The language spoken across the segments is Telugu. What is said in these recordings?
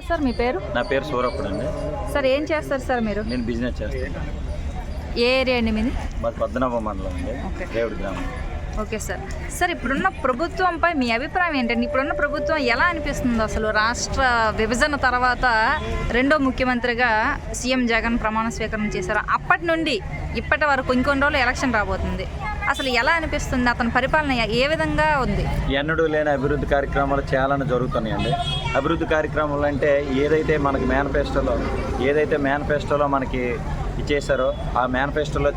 సార్ మీ పేరు? నా పేరు సూరప్పుడు అండి. సార్ ఏం చేస్తారు సార్ మీరు? నేను బిజినెస్ చేస్తాను. ఏ ఏరియా అండి మీది? మాది పద్మనాభ మండలం అండి, దేవుడి గ్రామం. Okay sir. సార్ ఇప్పుడున్న ప్రభుత్వంపై మీ అభిప్రాయం ఏంటండి? ఇప్పుడున్న ప్రభుత్వం ఎలా అనిపిస్తుంది? అసలు రాష్ట్ర విభజన తర్వాత రెండో ముఖ్యమంత్రిగా సీఎం జగన్ ప్రమాణ స్వీకారం చేశారు. అప్పటి నుండి ఇప్పటి వరకు ఇంకొన్ని రోజులు ఎలక్షన్ రాబోతుంది. అసలు ఎలా అనిపిస్తుంది? అతని పరిపాలన ఏ విధంగా ఉంది? ఎన్నడూ లేని అభివృద్ధి కార్యక్రమాలు చాలా జరుగుతున్నాయండి. అభివృద్ధి కార్యక్రమాలు అంటే ఏదైతే మేనిఫెస్టోలో మనకి ఇచ్చేసారో ఆ మేనిఫెస్టోలో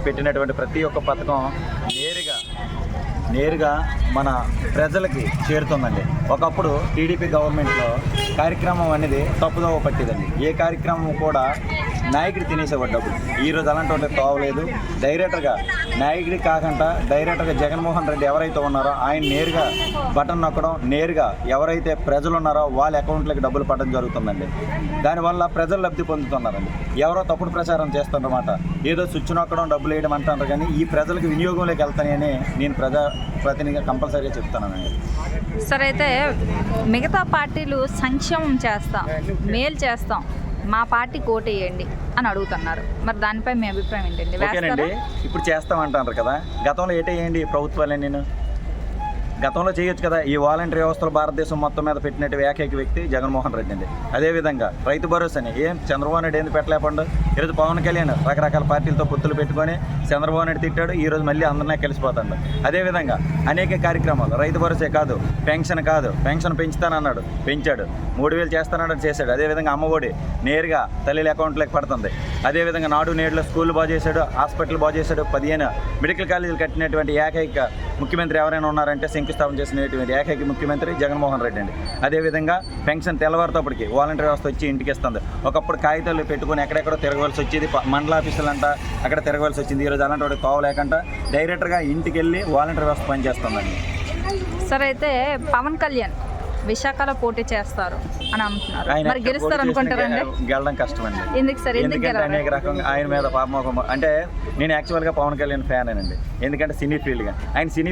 పెట్టినటువంటి ప్రతి ఒక్క పథకం నేరుగా మన ప్రజలకి చేరుతుందండి. ఒకప్పుడు టీడీపీ గవర్నమెంట్లో కార్యక్రమం అనేది తప్పుదోవ పట్టేదండి. ఏ కార్యక్రమం కూడా నాయకుడు తినేసేవాడు డబ్బులు. ఈరోజు అలాంటి వాళ్ళకి తావలేదు. నాయకుడి కాకుండా డైరెక్టర్గా జగన్మోహన్ రెడ్డి ఎవరైతే ఉన్నారో ఆయన నేరుగా బటన్ నొక్కడం, నేరుగా ఎవరైతే ప్రజలు ఉన్నారో వాళ్ళ అకౌంట్లకి డబ్బులు పడడం జరుగుతుందండి. దానివల్ల ప్రజలు లబ్ధి పొందుతున్నారండి. ఎవరో తప్పుడు ప్రచారం చేస్తారన్నమాట. ఏదో స్విచ్ నొక్కడం, డబ్బులు వేయడం అంటారు, కానీ ఈ ప్రజలకు వినియోగంలోకి వెళ్తానని నేను ప్రతినిధిగా కంపల్సరీగా చెప్తున్నానండి. సరే, అయితే మిగతా పార్టీలు సంక్షేమం చేస్తాం, మేలు చేస్తాం, మా పార్టీకి ఓటేయండి అని అడుగుతున్నారు. మరి దానిపై మీ అభిప్రాయం ఏంటండి? ఓకేనండి, ఇప్పుడు చేస్తామంటారు కదా, గతంలో ఏటేయండి ప్రభుత్వాలే. నేను గతంలో చేయొచ్చు కదా. ఈ వాలంటీర్ వ్యవస్థలు భారతదేశం మొత్తం మీద పెట్టినట్టు ఏకైక వ్యక్తి జగన్మోహన్ రెడ్డి అండి. అదేవిధంగా రైతు భరోసాని చంద్రబాబు నాయుడు ఎందుకు పెట్టలేకుండా? ఈరోజు పవన్ కళ్యాణ్ రకరకాల పార్టీలతో పొత్తులు పెట్టుకొని చంద్రబాబు నాయుడు తిట్టాడు, ఈరోజు మళ్ళీ అందరినీ కలిసిపోతాడు. అదేవిధంగా అనేక కార్యక్రమాలు, రైతు భరోసా కాదు, పెన్షన్ పెంచుతానన్నాడు, పెంచాడు. 3000 చేస్తానన్నాడు, చేశాడు. అదేవిధంగా అమ్మఒడి నేరుగా తల్లిల అకౌంట్లోకి పడుతుంది. అదేవిధంగా నాడు నేడులో స్కూళ్ళు బాగు చేశాడు, హాస్పిటల్ బాగు చేశాడు. 15 మెడికల్ కాలేజీలు కట్టినటువంటి ఏకైక ముఖ్యమంత్రి ఎవరైనా ఉన్నారంటే శంకుస్థాపన చేసినటువంటి ఏకైక ముఖ్యమంత్రి జగన్మోహన్ రెడ్డి అండి. అదేవిధంగా పెన్షన్ తెల్లవారితోప్పటికి వాలంటీర్ వ్యవస్థ వచ్చి ఇంటికి ఇస్తుంది. ఒకప్పుడు కాగితాలు పెట్టుకుని ఎక్కడెక్కడో తిరగవలసి వచ్చేది, మండల ఆఫీసులు అంట అక్కడ తిరగవలసి వచ్చింది. ఈరోజు అలాంటి వాడికి తోవలేకుండా డైరెక్ట్గా ఇంటికి వెళ్ళి వాలంటీర్ వ్యవస్థ పనిచేస్తుందండి. సరే, అయితే పవన్ కళ్యాణ్ విశాఖలో పోటీ చేస్తారు అని అంటున్నారు. మరి గెలుస్తారు అనుకుంటారండి? గెలడం కష్టం అండి. ఎందుకు సార్? ఎందుకంటే అనేక రకంగా ఆయన మీద పాపం. అంటే నేను యాక్చువల్గా పవన్ కళ్యాణ్ ఫ్యాన్ అండి. ఎందుకంటే సినీ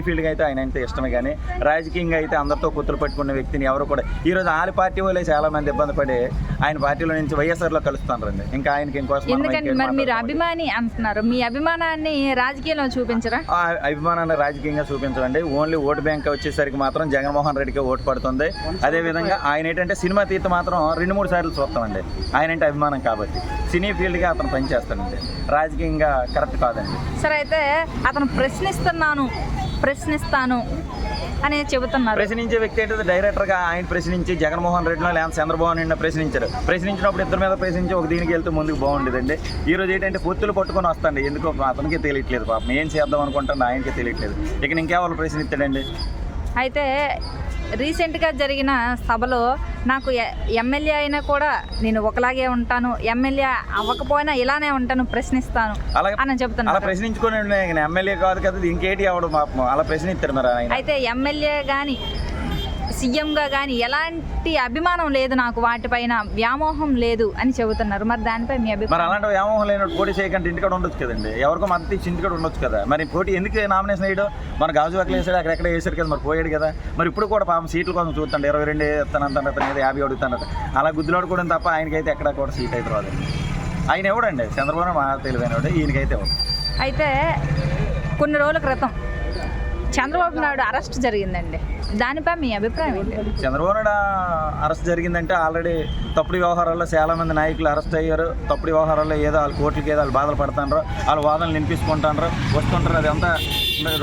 ఫీల్డ్గా అయితే ఆయన అంటే ఇష్టమే, కానీ రాజకీయంగా అయితే అందరితో పొత్తులు పట్టుకున్న వ్యక్తిని ఎవరు కూడా ఈరోజు ఆలి పార్టీ వాళ్ళే చాలా మంది ఇబ్బంది పడి ఆయన పార్టీలో నుంచి వైఎస్ఆర్లో కలుస్తారండి. ఇంకా ఆయనకి ఇంకోసం. ఎందుకంటే మరి మీరు అభిమాని అంటున్నారు, మీ అభిమానాన్ని రాజకీయంలో చూపించరా? అభిమానాన్ని రాజకీయంగా చూపించండి. ఓన్లీ ఓటు బ్యాంక్ వచ్చేసరికి మాత్రం జగన్మోహన్ రెడ్డికి ఓటు పడుతుంది. అదేవిధంగా ఆయన ఏంటంటే సినిమా తీత మాత్రం 2-3 సార్లు చూస్తామండి. ఆయన అంటే అభిమానం కాబట్టి సినీ ఫీల్డ్గా అతను పనిచేస్తానండి. రాజకీయంగా కరెక్ట్ కాదండి. సరే, అయితే అతను ప్రశ్నిస్తాను అని చెబుతున్నారు. ప్రశ్నించే వ్యక్తి ఏంటంటే డైరెక్టర్గా ఆయన ప్రశ్నించి జగన్మోహన్ రెడ్డిలో లేదా చంద్రబాబు నాయుడు ప్రశ్నించినప్పుడు ఇద్దరి మీద ప్రశ్నించి ఒక దీనికి వెళ్తే ముందుకు బాగుండేదండి. ఈరోజు ఏంటంటే పొత్తులు పట్టుకొని వస్తాండి. ఎందుకో అతనికి తెలియట్లేదు, పాపం ఏం చేద్దాం అనుకుంటాను ఆయనకే తెలియట్లేదు. ఇక ఇంకెవరు ప్రశ్నిస్తాడండి? అయితే రీసెంట్గా జరిగిన సభలో నాకు ఎమ్మెల్యే అయినా కూడా నేను ఒకలాగే ఉంటాను, ఎమ్మెల్యే అవ్వకపోయినా ఇలానే ఉంటాను, ప్రశ్నిస్తాను అని చెప్తున్నాను. అలా ప్రశ్నించుకొని ఎమ్మెల్యే కాదు కదా, ఇంకేటి అవడు పాపం అలా ప్రశ్నిస్తారు. మరి అయితే ఎమ్మెల్యే కానీ సీఎంగా కానీ ఎలాంటి అభిమానం లేదు, నాకు వాటిపైన వ్యామోహం లేదు అని చెబుతున్నారు. మరి దానిపై మీ అభిప్రాయం? మరి అలాంటి వ్యామోహం లేనట్టు పోటీ చేయకంటే ఇంటికాడ ఉండొచ్చు కదండి. ఎవరికో మద్దతు ఇచ్చి ఇంటికాడ ఉండొచ్చు కదా. మరి పోటీ ఎందుకు నామినేషన్ వేయడం? మన గాజువాకలు వేసాడు, అక్కడెక్కడ వేసాడు కదా, మరి పోయాడు కదా. మరి ఇప్పుడు కూడా పాపం సీట్ల కోసం చూస్తాడు. 22 ఇస్తానంటాడు, 50 అడుగుతానట. అలా గుద్దులాడుకోవడం తప్ప ఆయనకైతే ఎక్కడ కూడా సీట్ అయితే రాదండి. ఆయన ఎవడండి? చంద్రబాబు మా తెలివైనవాడు, ఈయనకైతే ఎవడు. అయితే కొన్ని రోజుల క్రితం చంద్రబాబు నాయుడు అరెస్ట్ జరిగిందండి, దానిపై మీ అభిప్రాయం ఏంటి? చంద్రబాబు నాయుడు అరెస్ట్ జరిగిందంటే ఆల్రెడీ తప్పుడు వ్యవహారాల్లో చాలా మంది నాయకులు అరెస్ట్ అయ్యారు. తప్పుడు వ్యవహారాల్లో ఏదో వాళ్ళు కోర్టులకి ఏదో వాళ్ళు బాధలు పడుతున్నారు, వాళ్ళు వాదనలు వినిపించుకుంటారు, వస్తుంటారు. అది అంతా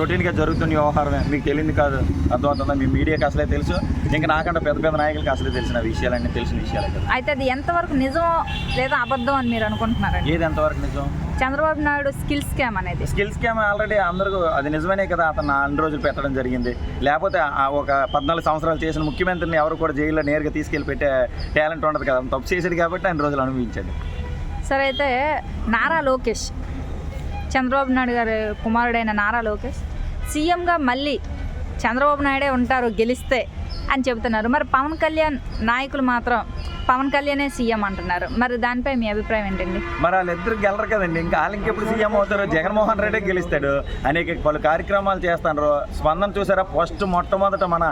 రొటీన్గా జరుగుతున్న వ్యవహారమే, మీకు తెలియదు కాదు, అర్థమవుతుందా? మీ మీడియాకి అసలే తెలుసు, ఇంకా నాకంటే పెద్ద నాయకులకి అసలే తెలిసిన విషయాలన్నీ తెలిసిన విషయాలే కదా. అయితే అది ఎంతవరకు నిజం లేదా అబద్ధం అని మీరు అనుకుంటున్నారు? ఏది ఎంతవరకు నిజం? చంద్రబాబు నాయుడు స్కిల్ స్కామ్ అనేది ఆల్రెడీ అందరూ అది నిజమనే కదా. అతను 2 రోజులు పెట్టడం జరిగింది. లేకపోతే ఒక 14 సంవత్సరాలు చేసిన ముఖ్యమంత్రిని ఎవరు కూడా జైల్లో నేరుగా తీసుకెళ్ళి పెట్టే టాలెంట్ ఉండదు కదా. తప్పు చేసేది కాబట్టి 2 రోజులు అనుభవించాడు. సరే, అయితే నారా లోకేష్, చంద్రబాబు నాయుడు గారి కుమారుడైన నారా లోకేష్ సీఎంగా మళ్ళీ చంద్రబాబు నాయుడే ఉంటారు గెలిస్తే అని చెబుతున్నారు. మరి పవన్ కళ్యాణ్ నాయకులు మాత్రం పవన్ కళ్యాణే సీఎం అంటున్నారు. మరి దానిపై మీ అభిప్రాయం ఏంటండి? మరి వాళ్ళిద్దరు గెలరు కదండి, ఇంకా వాళ్ళు ఇంకెప్పుడు సీఎం అవుతారు? జగన్మోహన్ రెడ్డి గెలుస్తాడు. అనేక పలు కార్యక్రమాలు చేస్తాడు. స్పందన చూసారా? మొట్టమొదట మన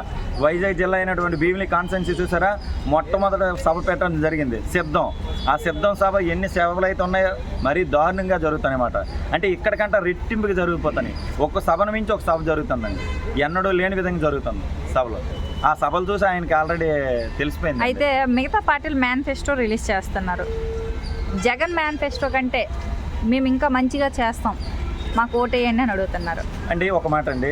వైజాగ్ జిల్లా అయినటువంటి భీమిలి కాన్స్టిట్యున్సీ చూసారా? మొట్టమొదట సభ పెట్టడం జరిగింది సిద్ధం. ఆ సిద్ధం సభ ఎన్ని సేవలు అయితే ఉన్నాయో మరీ దారుణంగా జరుగుతాయన్నమాట. అంటే ఇక్కడికంటే రెట్టింపుగా జరిగిపోతాయి. ఒక్క సభను మించి ఒక సభ జరుగుతుందండి. ఎన్నడూ లేని విధంగా జరుగుతుంది సభలో. ఆ సభలు చూసి ఆయనకి ఆల్రెడీ తెలిసిపోయింది. అయితే మిగతా పార్టీలు మేనిఫెస్టో రిలీజ్ చేస్తున్నారు. జగన్ మేనిఫెస్టో కంటే మేము ఇంకా మంచిగా చేస్తాం, మాకు ఓటేయండి అని అడుగుతున్నారు. అండి ఒక మాట అండి,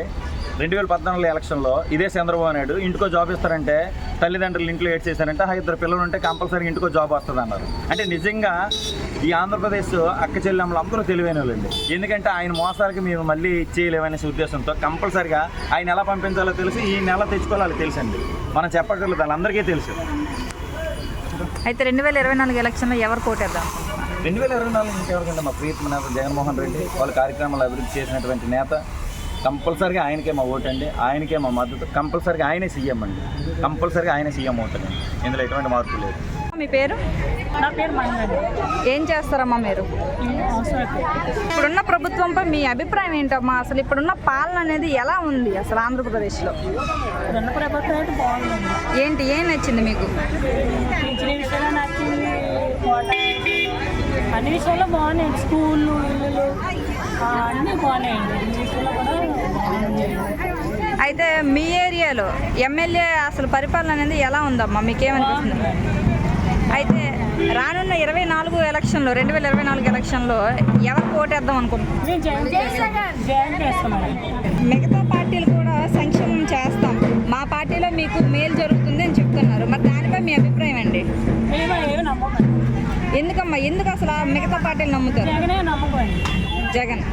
2014 ఎలక్షన్లో ఇదే చంద్రబాబు నాయుడు ఇంటికో జాబ్ ఇస్తారంటే తల్లిదండ్రులు ఇంట్లో ఏడ్ చేశారంటే ఆ 2 పిల్లలు ఉంటే కంపల్సరీ ఇంటికో జాబ్ వస్తుంది అన్నారు. అంటే నిజంగా ఈ ఆంధ్రప్రదేశ్ అక్క చెల్లెమ్మలు అందరూ తెలివైన వాళ్ళండి. ఎందుకంటే ఆయన మోసాలకి మేము మళ్ళీ ఇచ్చేయలేమనే ఉద్దేశంతో కంపల్సరిగా ఆయన ఎలా పంపించాలో తెలిసి ఈ నెల తెచ్చుకోవాలి తెలుసండి. మనం చెప్పట్లేదు, వాళ్ళందరికీ తెలుసు. అయితే 2024 ఎలక్షన్లో ఎవరు కోటేద్దాం? 2024 ఇంకెవరికంటే మా ప్రీతమ నేత జగన్మోహన్ రెడ్డి వాళ్ళ కార్యక్రమాలు అభివృద్ధి చేసినటువంటి నేత. కంపల్సరిగా ఆయనకే మా ఓటు అండి, ఆయనకే మా మద్దతు. కంపల్సరిగా ఆయనే సీఎం అండి, కంపల్సరిగా ఆయనే సీఎం అవుతాడండి. ఇందులో ఎటువంటి మార్పు లేదు. మీ పేరు? నా పేరు మంగళ. ఏం చేస్తారమ్మా మీరు? ఇప్పుడున్న ప్రభుత్వంపై మీ అభిప్రాయం ఏంటమ్మా? అసలు ఇప్పుడున్న పాలన అనేది ఎలా ఉంది అసలు ఆంధ్రప్రదేశ్లో? రెండు ప్రభుత్వం అయితే బాగుంది. ఏం నచ్చింది మీకు? పింఛన్ విషయంలో నచ్చింది, కోట అన్ని విషయాల్లో బాగున్నాయండి. స్కూళ్ళు, ఇల్లులు అన్నీ బాగున్నాయండి. అన్ని విషయాల్లో కూడా బాగుంది. అయితే మీ ఏరియాలో ఎమ్మెల్యే అసలు పరిపాలన అనేది ఎలా ఉందమ్మా? మీకేమనిపిస్తుంది? అయితే రానున్న 2024 ఎలక్షన్లో ఎవరికి ఓటేద్దాం అనుకుంటున్నాం? మేము జగన్ చేస్తామండి. మిగతా పార్టీలు కూడా సంక్షేమం చేస్తాం, మా పార్టీలో మీకు మేలు జరుగుతుంది అని చెప్తున్నారు. మరి దానిపై మీ అభిప్రాయం అండి? ఏమి నమ్మకండి. ఎందుకు అసలు ఆ మిగతా పార్టీలు నమ్ముతారు? జగనే నమ్మకండి. జగన్